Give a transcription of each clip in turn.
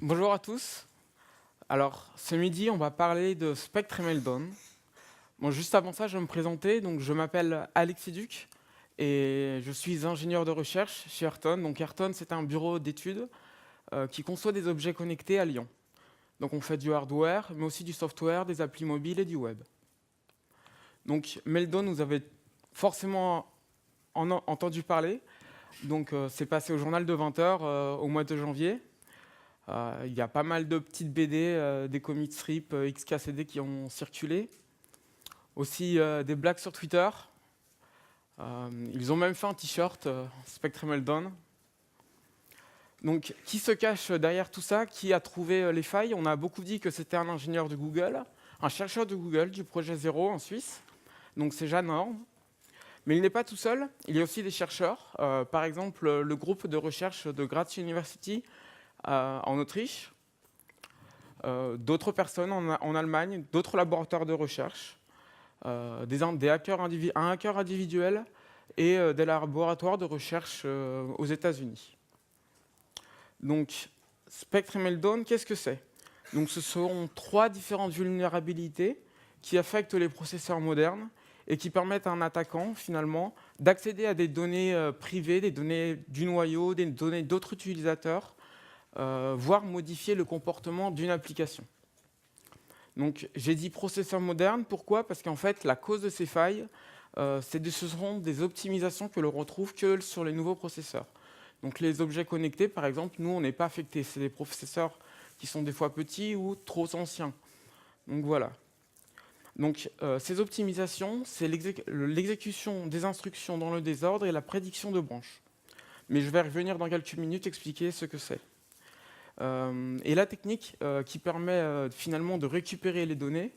Bonjour à tous. Alors, ce midi, on va parler de Spectre et Meldon. Bon, juste avant ça, je vais me présenter. Donc, je m'appelle Alexis Duc et je suis ingénieur de recherche chez Ayrton. Donc, Ayrton, c'est un bureau d'études qui conçoit des objets connectés à Lyon. Donc, on fait du hardware, mais aussi du software, des applis mobiles et du web. Donc, Meldon, vous avez forcément entendu parler. Donc, c'est passé au journal de 20 heures au mois de janvier. Il y a pas mal de petites BD, des comic strips XKCD qui ont circulé. Aussi des blagues sur Twitter. Ils ont même fait un t-shirt Spectre et Meldon. Donc, qui se cache derrière tout ça? Qui a trouvé les failles? On a beaucoup dit que c'était un ingénieur de Google, un chercheur de Google du projet Zéro en Suisse. Donc, c'est Jeanne Horn. Mais il n'est pas tout seul. Il y a aussi des chercheurs. Par exemple, le groupe de recherche de Graz University en Autriche. D'autres personnes en Allemagne, d'autres laboratoires de recherche, un hacker individuel et des laboratoires de recherche aux États-Unis. Donc, Spectre et Meldon, qu'est-ce que c'est? Donc, ce sont 3 différentes vulnérabilités qui affectent les processeurs modernes et qui permettent à un attaquant, finalement, d'accéder à des données privées, des données du noyau, des données d'autres utilisateurs, voire modifier le comportement d'une application. Donc j'ai dit processeur moderne, pourquoi? Parce qu'en fait la cause de ces failles, ce seront des optimisations que l'on retrouve que sur les nouveaux processeurs. Donc les objets connectés, par exemple, nous on n'est pas affectés, c'est des processeurs qui sont des fois petits ou trop anciens. Donc voilà. Donc ces optimisations, c'est l'exécution des instructions dans le désordre et la prédiction de branches. Mais je vais revenir dans quelques minutes expliquer ce que c'est. Et la technique qui permet finalement de récupérer les données,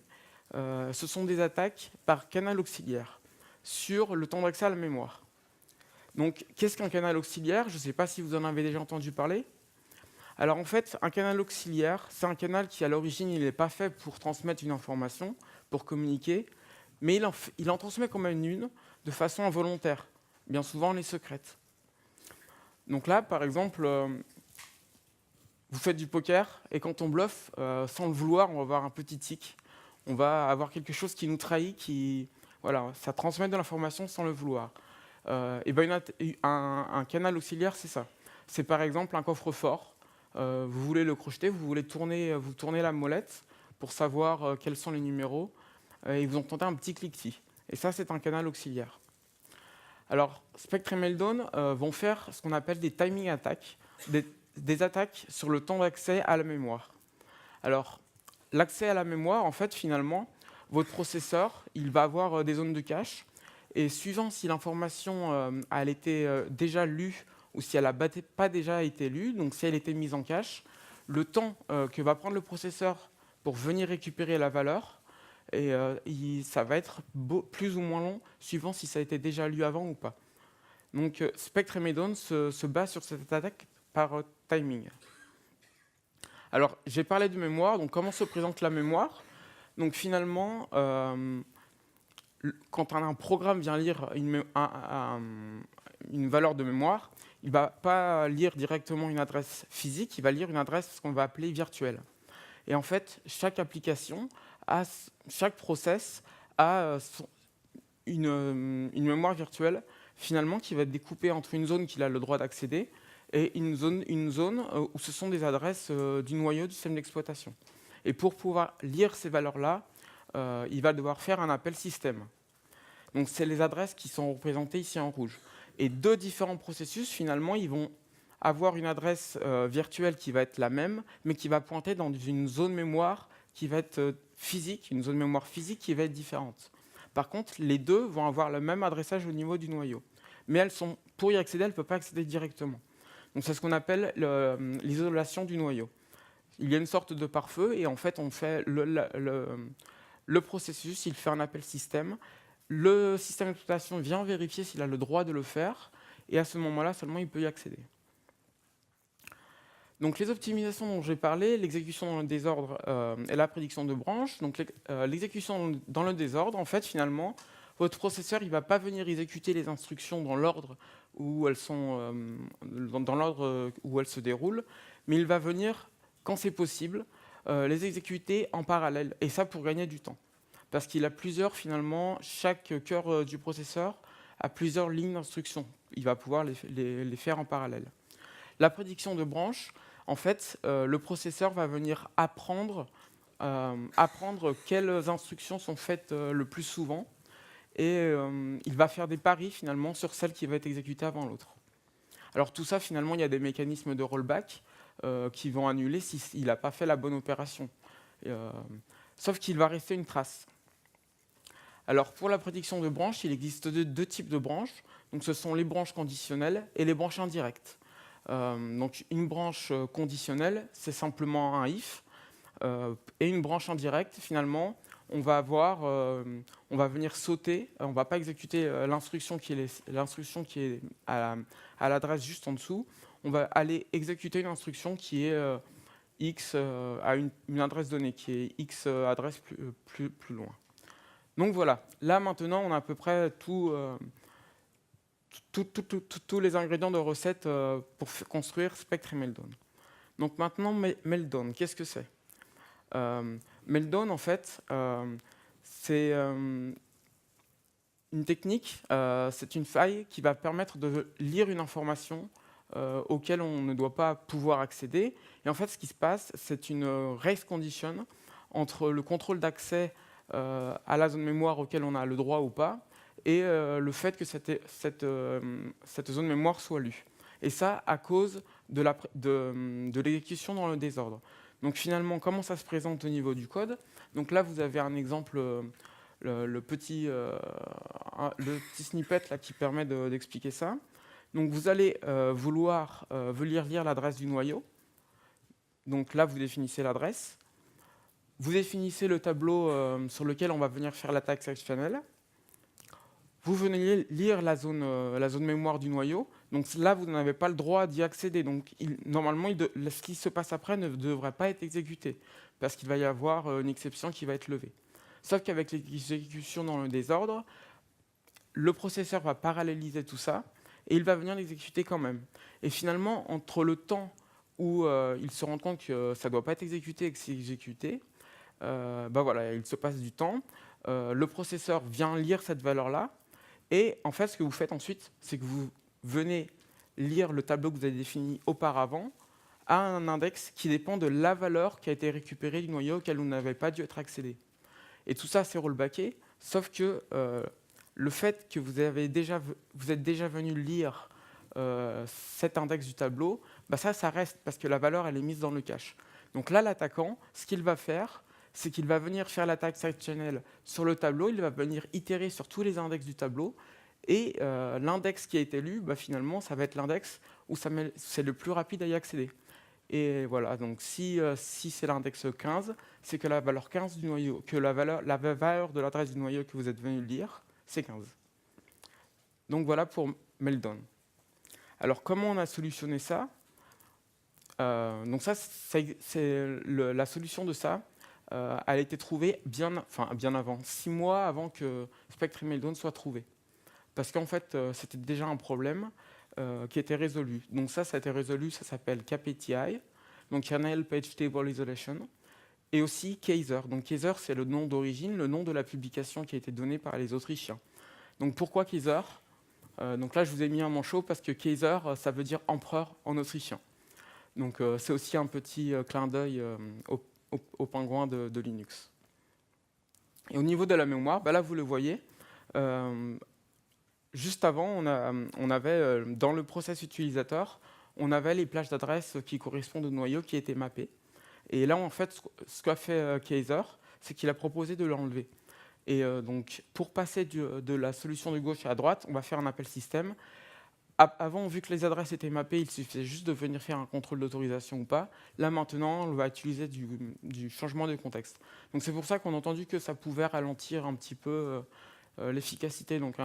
ce sont des attaques par canal auxiliaire sur le temps d'accès à la mémoire. Donc, qu'est-ce qu'un canal auxiliaire? Je ne sais pas si vous en avez déjà entendu parler. Alors en fait, un canal auxiliaire, c'est un canal qui à l'origine, il n'est pas fait pour transmettre une information, pour communiquer, mais il en transmet quand même une de façon involontaire. Bien souvent, elle est secrète. Donc là, par exemple, vous faites du poker et quand on bluffe, sans le vouloir, on va avoir un petit tic. On va avoir quelque chose qui nous trahit, voilà, ça transmet de l'information sans le vouloir. Et ben un canal auxiliaire, c'est ça. C'est par exemple un coffre-fort. Vous voulez le crocheter, vous tournez la molette pour savoir quels sont les numéros et vous entendez un petit cliquetis. Et ça, c'est un canal auxiliaire. Alors, Spectre et Meldon vont faire ce qu'on appelle des timing attacks, des attaques sur le temps d'accès à la mémoire. Alors, l'accès à la mémoire, en fait, finalement, votre processeur, il va avoir des zones de cache, et suivant si l'information a été déjà lue ou si elle n'a pas déjà été lue, donc si elle était mise en cache, le temps que va prendre le processeur pour venir récupérer la valeur, ça va être plus ou moins long, suivant si ça a été déjà lu avant ou pas. Donc, Spectre et Meldon se basent sur cette attaque par timing. Alors, j'ai parlé de mémoire, donc comment se présente la mémoire? Donc finalement, quand un programme vient lire une valeur de mémoire, il ne va pas lire directement une adresse physique, il va lire une adresse qu'on va appeler virtuelle. Et en fait, chaque application, chaque process a une mémoire virtuelle, finalement, qui va être découpée entre une zone qu'il a le droit d'accéder et une zone où ce sont des adresses du noyau du système d'exploitation. Et pour pouvoir lire ces valeurs-là, il va devoir faire un appel système. Donc c'est les adresses qui sont représentées ici en rouge. Et 2 différents processus, finalement, ils vont avoir une adresse virtuelle qui va être la même, mais qui va pointer dans une zone mémoire qui va être physique, une zone mémoire physique qui va être différente. Par contre, les deux vont avoir le même adressage au niveau du noyau. Mais pour y accéder, elles ne peuvent pas accéder directement. Donc c'est ce qu'on appelle l'isolation du noyau. Il y a une sorte de pare-feu et en fait on fait le processus, il fait un appel système. Le système d'exploitation vient vérifier s'il a le droit de le faire et à ce moment-là seulement il peut y accéder. Donc les optimisations dont j'ai parlé, l'exécution dans le désordre et la prédiction de branches. Donc l'exécution dans le désordre, en fait finalement, votre processeur il ne va pas venir exécuter les instructions dans l'ordre où elles se déroulent, mais il va venir quand c'est possible, les exécuter en parallèle, et ça pour gagner du temps. Parce qu'il a plusieurs, finalement, chaque cœur du processeur a plusieurs lignes d'instruction. Il va pouvoir les faire en parallèle. La prédiction de branche, en fait, le processeur va venir apprendre quelles instructions sont faites le plus souvent, et il va faire des paris, finalement, sur celle qui va être exécutée avant l'autre. Alors tout ça, finalement, il y a des mécanismes de rollback qui vont annuler s'il n'a pas fait la bonne opération. Sauf qu'il va rester une trace. Alors pour la prédiction de branches, il existe deux types de branches. Donc ce sont les branches conditionnelles et les branches indirectes. Donc une branche conditionnelle, c'est simplement un if. Et une branche indirecte, finalement, on va venir sauter, on ne va pas exécuter l'instruction qui est à l'adresse juste en dessous. On va aller exécuter une instruction qui est x à une adresse donnée, qui est x adresse plus loin. Donc voilà, là maintenant on a à peu près tous les ingrédients de recette pour construire Spectre et Meltdown. Donc maintenant, Meltdown, qu'est-ce que c'est? Meltdown, en fait, c'est une technique, c'est une faille qui va permettre de lire une information auquel on ne doit pas pouvoir accéder. Et en fait, ce qui se passe, c'est une race condition entre le contrôle d'accès à la zone mémoire auquel on a le droit ou pas, et le fait que cette zone mémoire soit lue. Et ça à cause de l'exécution dans le désordre. Donc finalement, comment ça se présente au niveau du code? Donc là, vous avez un exemple, le petit snippet là, qui permet d'expliquer ça. Donc vous allez vouloir lire l'adresse du noyau. Donc là, vous définissez l'adresse. Vous définissez le tableau sur lequel on va venir faire l'attaque sectionnelle. Vous venez lire la zone mémoire du noyau. Donc là, vous n'avez pas le droit d'y accéder. Donc normalement, ce qui se passe après ne devrait pas être exécuté, parce qu'il va y avoir une exception qui va être levée. Sauf qu'avec l'exécution dans le désordre, le processeur va paralléliser tout ça, et il va venir l'exécuter quand même. Et finalement, entre le temps où il se rend compte que ça ne doit pas être exécuté et que c'est exécuté, voilà, il se passe du temps. Le processeur vient lire cette valeur-là. Et en fait, ce que vous faites ensuite, c'est que vous venez lire le tableau que vous avez défini auparavant à un index qui dépend de la valeur qui a été récupérée du noyau auquel vous n'avez pas dû être accédé. Et tout ça, c'est rollbacké, sauf que le fait que vous êtes déjà venu lire cet index du tableau, ça reste parce que la valeur, elle est mise dans le cache. Donc là, l'attaquant, ce qu'il va faire, c'est qu'il va venir faire l'attaque side-channel sur le tableau, il va venir itérer sur tous les index du tableau, et l'index qui a été lu, finalement, ça va être l'index où c'est le plus rapide à y accéder. Et voilà, donc si c'est l'index 15, c'est que la valeur 15 du noyau, que la valeur de l'adresse du noyau que vous êtes venu lire, c'est 15. Donc voilà pour Meltdown. Alors comment on a solutionné ça? Donc ça, c'est la solution de ça. Elle a été trouvée bien avant, 6 mois avant que Spectre et Meltdown soit trouvé. Parce qu'en fait, c'était déjà un problème qui était résolu. Donc ça a été résolu, ça s'appelle KPTI, donc Kernel Page Table Isolation, et aussi Kaiser. Donc Kaiser, c'est le nom d'origine, le nom de la publication qui a été donnée par les Autrichiens. Donc pourquoi Kaiser? Donc là, je vous ai mis un manchot parce que Kaiser, ça veut dire empereur en autrichien. Donc c'est aussi un petit clin d'œil au pingouin de Linux. Et au niveau de la mémoire, là vous le voyez, juste avant, on avait dans le process utilisateur, on avait les plages d'adresse qui correspondent au noyau qui étaient mappées. Et là, en fait, ce qu'a fait Kaiser, c'est qu'il a proposé de l'enlever. Et donc, pour passer de la solution de gauche à droite, on va faire un appel système. Avant, vu que les adresses étaient mappées, il suffisait juste de venir faire un contrôle d'autorisation ou pas. Là, maintenant, on va utiliser du changement de contexte. Donc, c'est pour ça qu'on a entendu que ça pouvait ralentir un petit peu l'efficacité. Donc,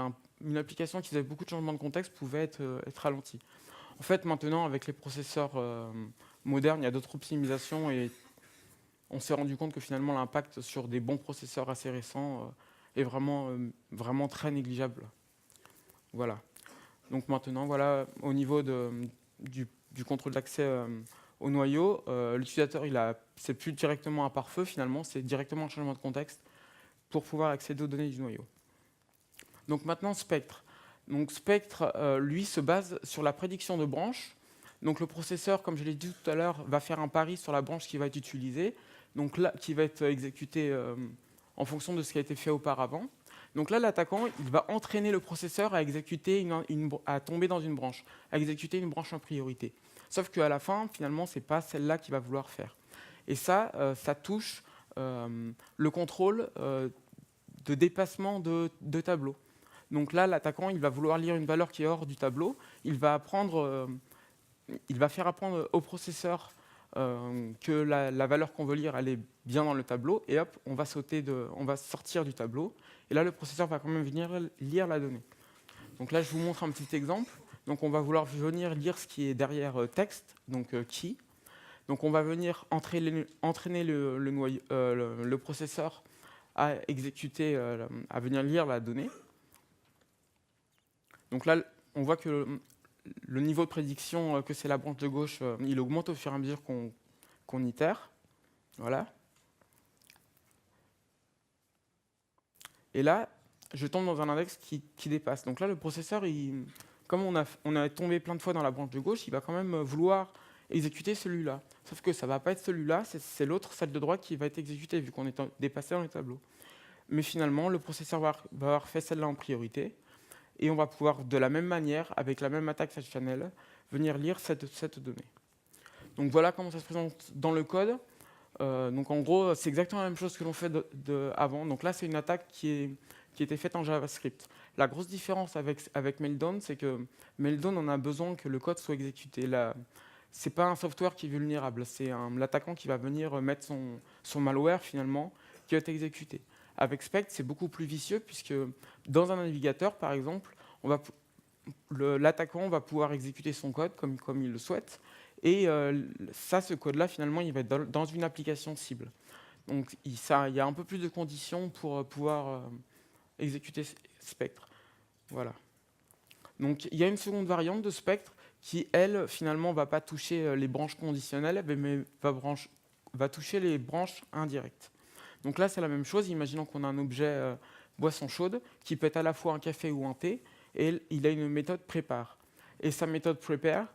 une application qui faisait beaucoup de changements de contexte pouvait être ralentie. En fait, maintenant, avec les processeurs modernes, il y a d'autres optimisations et on s'est rendu compte que finalement, l'impact sur des bons processeurs assez récents est vraiment très négligeable. Voilà. Donc maintenant, voilà, au niveau du contrôle d'accès au noyau, l'utilisateur, c'est plus directement un pare-feu, finalement, c'est directement un changement de contexte pour pouvoir accéder aux données du noyau. Donc maintenant, Spectre. Donc Spectre, lui, se base sur la prédiction de branches. Donc le processeur, comme je l'ai dit tout à l'heure, va faire un pari sur la branche qui va être utilisée, donc là, qui va être exécutée en fonction de ce qui a été fait auparavant. Donc là, l'attaquant, il va entraîner le processeur à exécuter à tomber dans une branche, à exécuter une branche en priorité. Sauf qu'à la fin, finalement, ce n'est pas celle-là qu'il va vouloir faire. Et ça, ça touche le contrôle de dépassement de tableau. Donc là, l'attaquant, il va vouloir lire une valeur qui est hors du tableau. Il va faire apprendre au processeur que la valeur qu'on veut lire, elle est bien dans le tableau. Et hop, on va sortir du tableau. Et là, le processeur va quand même venir lire la donnée. Donc là, je vous montre un petit exemple. Donc on va vouloir venir lire ce qui est derrière texte, donc key. Donc on va venir entraîner le processeur à à venir lire la donnée. Donc là, on voit que le niveau de prédiction que c'est la branche de gauche, il augmente au fur et à mesure qu'on itère. Voilà. Et là, je tombe dans un index qui dépasse. Donc là, le processeur, comme on a tombé plein de fois dans la branche de gauche, il va quand même vouloir exécuter celui-là. Sauf que ça ne va pas être celui-là, c'est l'autre, celle de droite, qui va être exécutée, vu qu'on est dépassé dans le tableau. Mais finalement, le processeur va avoir fait celle-là en priorité. Et on va pouvoir, de la même manière, avec la même attaque side channel, venir lire cette donnée. Donc voilà comment ça se présente dans le code. Donc en gros, c'est exactement la même chose que l'on fait avant. Donc là, c'est une attaque qui a été faite en JavaScript. La grosse différence avec Meltdown, c'est que Meltdown, on a besoin que le code soit exécuté. Ce n'est pas un software qui est vulnérable, c'est l'attaquant qui va venir mettre son malware, finalement, qui va être exécuté. Avec Spectre, c'est beaucoup plus vicieux, puisque dans un navigateur, par exemple, l'attaquant va pouvoir exécuter son code comme il le souhaite. Et ce code-là, finalement, il va être dans une application cible. Donc il y a un peu plus de conditions pour pouvoir exécuter Spectre. Voilà. Donc il y a une seconde variante de Spectre qui, elle, finalement, ne va pas toucher les branches conditionnelles, mais va toucher les branches indirectes. Donc là, c'est la même chose. Imaginons qu'on a un objet boisson chaude qui peut être à la fois un café ou un thé, et il a une méthode prépare. Et sa méthode prepare,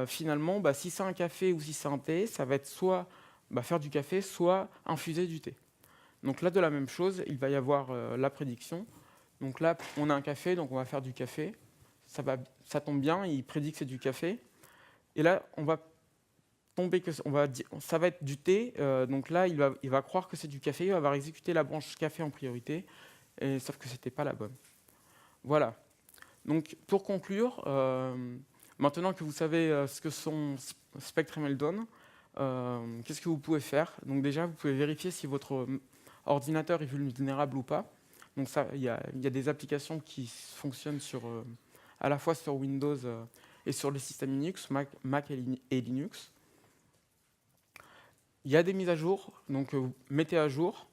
finalement, si c'est un café ou si c'est un thé, ça va être soit faire du café, soit infuser du thé. Donc là, de la même chose, il va y avoir la prédiction. Donc là, on a un café, donc on va faire du café. Ça tombe bien, il prédit que c'est du café. Et là, on va ça va être du thé, donc là il va croire que c'est du café, il va avoir exécuté la branche café en priorité, sauf que ce n'était pas la bonne. Voilà. Donc pour conclure, maintenant que vous savez ce que sont Spectre et Meltdown, qu'est-ce que vous pouvez faire? Donc déjà, vous pouvez vérifier si votre ordinateur est vulnérable ou pas. Donc il y a des applications qui fonctionnent à la fois sur Windows et sur les systèmes Linux, Mac et Linux. Il y a des mises à jour, donc vous mettez à jour.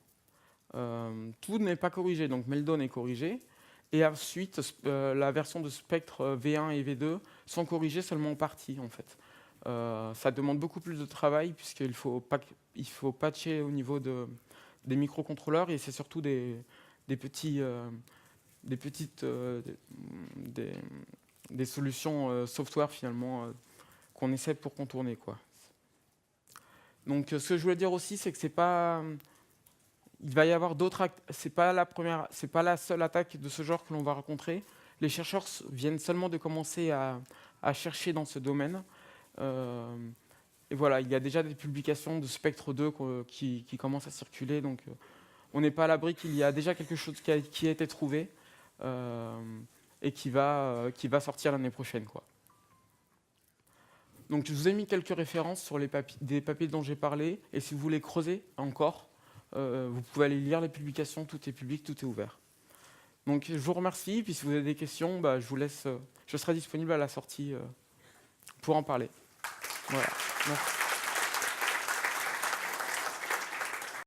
Tout n'est pas corrigé, donc Meltdown est corrigé. Et ensuite, la version de Spectre V1 et V2 sont corrigées seulement en partie, en fait. Ça demande beaucoup plus de travail, puisqu'il faut patcher au niveau des microcontrôleurs, et c'est surtout des solutions software, finalement, qu'on essaie pour contourner, quoi. Donc, ce que je voulais dire aussi, c'est que il va y avoir d'autres actes. C'est pas la seule attaque de ce genre que l'on va rencontrer. Les chercheurs viennent seulement de commencer à chercher dans ce domaine. Et voilà, il y a déjà des publications de Spectre 2 qui commencent à circuler. Donc, on n'est pas à l'abri qu'il y a déjà quelque chose qui a été trouvé et qui va sortir l'année prochaine, quoi. Donc je vous ai mis quelques références sur des papiers dont j'ai parlé, et si vous voulez creuser encore, vous pouvez aller lire les publications, tout est public, tout est ouvert. Donc je vous remercie, puis si vous avez des questions, je serai disponible à la sortie pour en parler. Voilà. Merci.